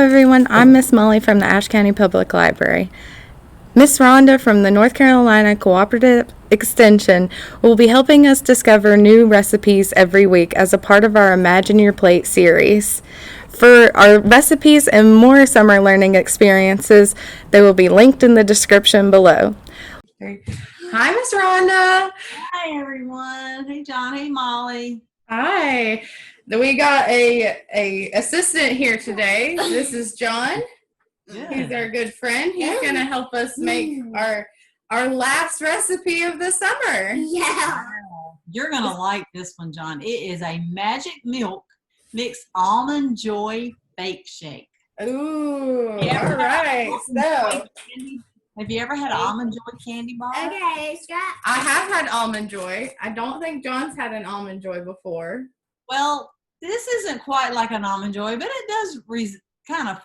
everyone. I'm Miss Molly from the Ashe County Public Library. Miss Rhonda from the North Carolina Cooperative Extension will be helping us discover new recipes every week as a part of our Imagine Your Plate series. For our recipes and more summer learning experiences, they will be linked in the description below. Hi, Miss Rhonda. Hi, everyone. Hey, John. Hey, Molly. Hi. We got a assistant here today. This is John. Good. He's our good friend. He's gonna help us make our last recipe of the summer. Yeah. You're gonna like this one, John. It is a magic milk mixed almond joy bake shake. Ooh. All right. So, have you ever had almond joy candy bar? Okay, Scott. I have had almond joy. I don't think John's had an almond joy before. Well, this isn't quite like an almond joy, but it does kind of,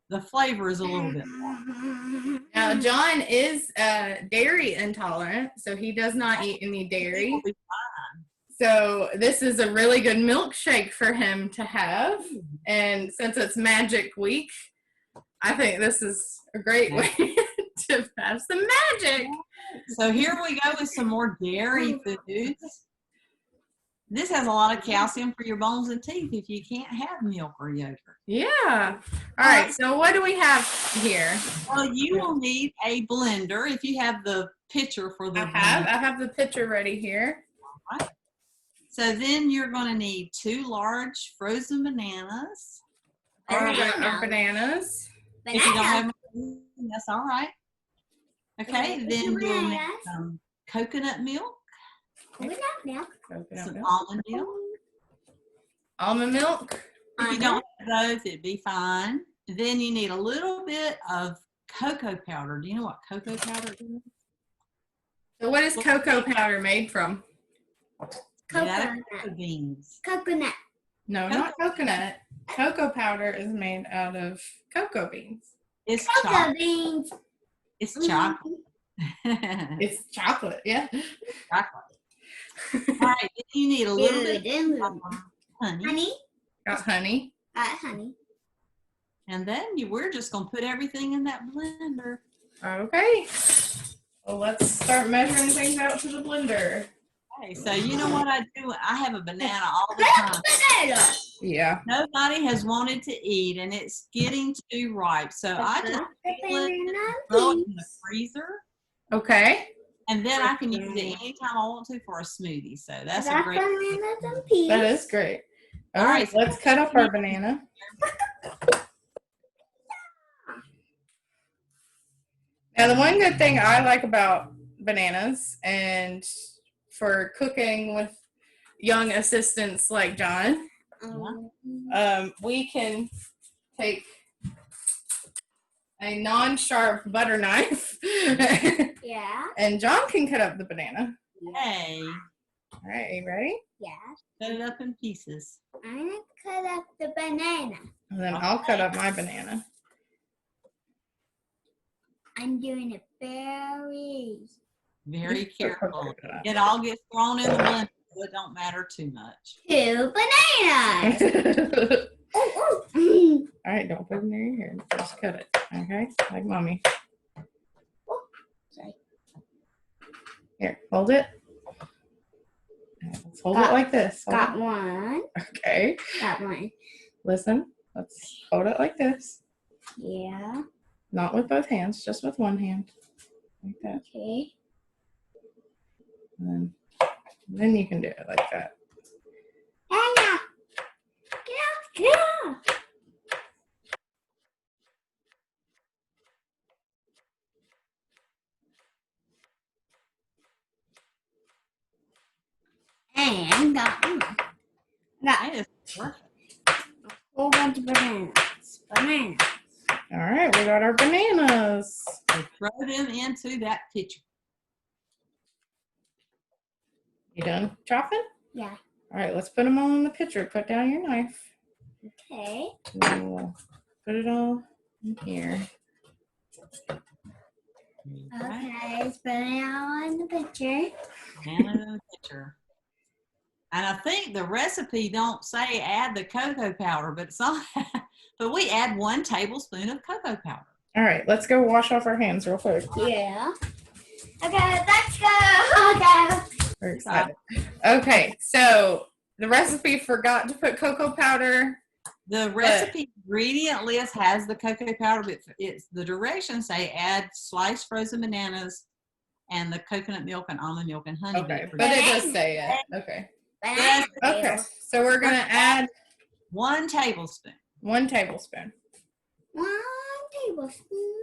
the flavor is a little bit more. Now, John is dairy intolerant, so he does not eat any dairy. It'll be fine. So this is a really good milkshake for him to have. And since it's Magic Week, I think this is a great way to have some magic. So here we go with some more dairy foods. This has a lot of calcium for your bones and teeth if you can't have milk or yogurt. Yeah. All right. So what do we have here? Well, you will need a blender if you have the pitcher for the blender. I have the pitcher ready here. All right. So then you're going to need 2 large frozen bananas. All right, our bananas. If you don't have them, that's all right. Okay, then you'll need some coconut milk. Coconut milk. Some almond milk. Almond milk. If you don't have those, it'd be fine. Then you need a little bit of cocoa powder. Do you know what cocoa powder is? So what is cocoa powder made from? Coconut. Beans. Coconut. No, not coconut. Cocoa powder is made out of cocoa beans. It's Cocoa chocolate. beans. It's chocolate. It's chocolate, yeah. Chocolate. All right, then you need a little bit of honey. Honey. Got honey. Honey. And then we're just going to put everything in that blender. Okay. Well, let's start measuring things out to the blender. Okay, so you know what I do? I have a banana all the time. Banana. Yeah. Nobody has wanted to eat, and it's getting too ripe. So I just peel it and Banana throw it in the freezer. Okay. And then I can use it anytime I want to for a smoothie. So that's a great. Bananas and peas. That is great. All All right, right, so let's cut up our banana. Now, the one good thing I like about bananas and for cooking with young assistants like John, we can take a non-sharp butter knife Yeah. and John can cut up the banana. Hey, All right, you ready? Yeah. cut it up in pieces. I'm gonna cut up the banana. And then I'll cut up my banana. I'm doing it very easy. Very careful. It all gets thrown in the blender, so it don't matter too much. 2 bananas. Oh. All right, don't put it near your hair. Just cut it, okay? Like mommy. Sorry. Here, hold it. Let's hold it like this. Hold Got it. one. Okay. Got one. Listen, let's hold it like this. Yeah. Not with both hands, just with one hand. Like that. Okay. And then you can do it like that. Anna. Get out. And got one. Got That is perfect. a whole bunch of bananas. Bananas. All right, we got our bananas. So throw them into that pitcher. You done chopping? Yeah. All right, let's put them all in the pitcher. Put down your knife. Okay. And then we'll put it all in here. Okay. Let's put it all in the picture. Banana in the pitcher. And I think the recipe don't say add the cocoa powder, but it's on But we add 1 tablespoon of cocoa powder. All right, let's go wash off our hands real quick. Yeah. Okay, let's go. Okay. We're excited. Okay, so the recipe forgot to put cocoa powder. The recipe ingredient list has the cocoa powder, but it's the directions say add sliced frozen bananas and the coconut milk and almond milk and honey. Okay, but it does say it. Okay. Yes. Okay, so we're going to add 1 tablespoon. 1 tablespoon. 1 tablespoon.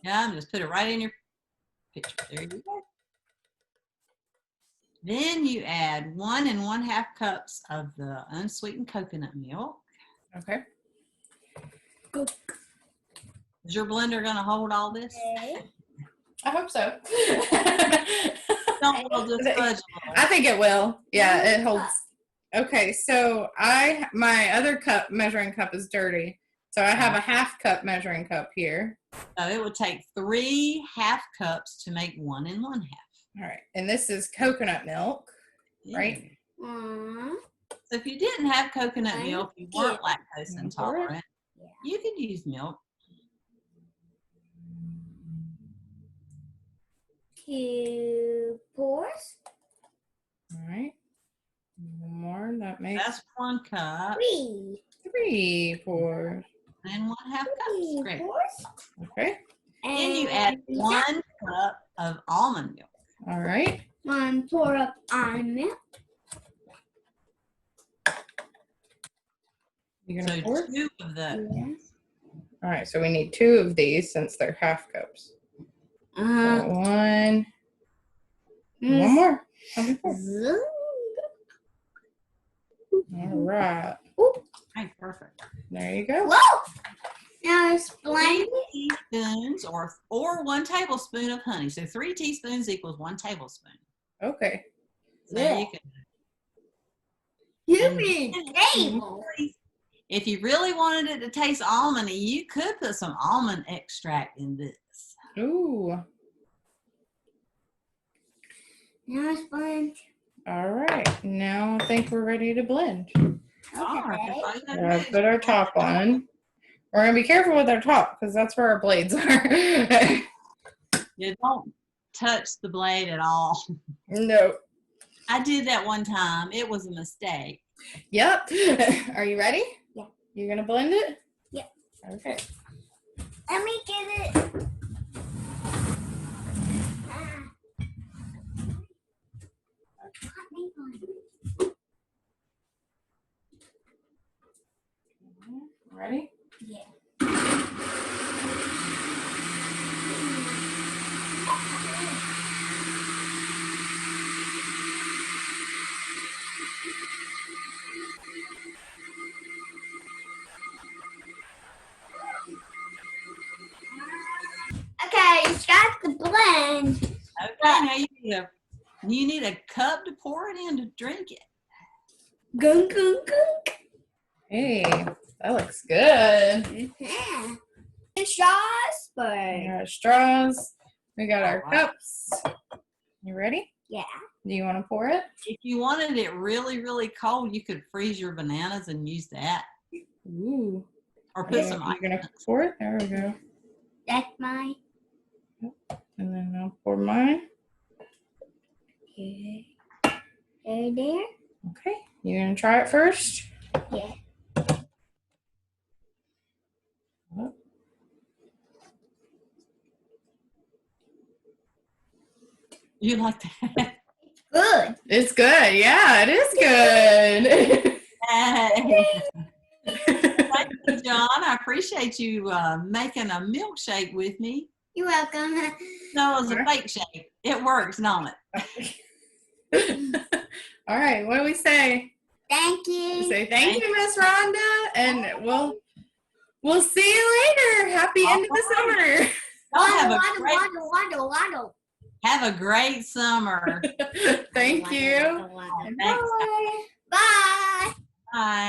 Yeah, just put it right in your picture. There you go. Then you add 1 1/2 cups of the unsweetened coconut milk. Okay. Good. Is your blender going to hold all this? Okay. I hope so. Don't we'll just fudge a little. I think it will. Yeah, it holds. Okay, so my other measuring cup is dirty. So I have a 1/2 cup measuring cup here. So it would take 3 1/2 cups to make 1 1/2. All right, and this is coconut milk, right? So if you didn't have coconut milk, you weren't lactose Yeah. intolerant, you could use milk. 2 pours. All right. One more. That makes That's 1 cup 3. 3 pours. and 1/2 cups. Great. Pours. Okay. Then you add 1 cup of almond milk. All right. 1 pour of almond milk. You're So gonna pour? 2 of those. Yes. All right. So we need 2 of these since they're 1/2 cups. So 1. One more. All right. Okay, perfect. There you go. Whoa! Now it's 3 blended. teaspoons or 1 tablespoon of honey. So 3 teaspoons equals 1 tablespoon. Okay. So Yeah. you can. You mean table. If you really wanted it to taste almondy, you could put some almond extract in this. Ooh. Now it's blended. All right. Now I think we're ready to blend. All right. Okay. that's all you We're gotta gonna do. put our top on. We're gonna be careful with our top because that's where our blades are. You don't touch the blade at all. No. I did that one time. It was a mistake. Yep. Are you ready? Yeah. You're gonna blend it? Yeah. Okay. Let me get it. Ready? Yeah. Okay, it's got the blend. Okay, now you need a cup to pour it in to drink it. Gunk, gunk, gunk. Hey, that looks good. Yeah. Straws, We but got our straws. We got our cups. You ready? yeah. Do you want to pour it? If you wanted it really, really cold, you could freeze your bananas and use that. Ooh. Or put Yeah, some you're ice. gonna pour it? There we go. That's mine. And then I'll pour mine. Okay. There. Okay. You gonna try it first? Yeah. Oh. You like that? Good. It's good. Yeah, it is good. Hey. Thank you, John. I appreciate you making a milkshake with me. You're welcome. No, it was a fake shake. It works, don't it? All right. What do we say? Thank you. Say thank you, Miss Rhonda, and we'll see you later. Happy end of the summer. Waddle. Have a great summer. Thank you. Waddle. Thanks. Bye. Bye.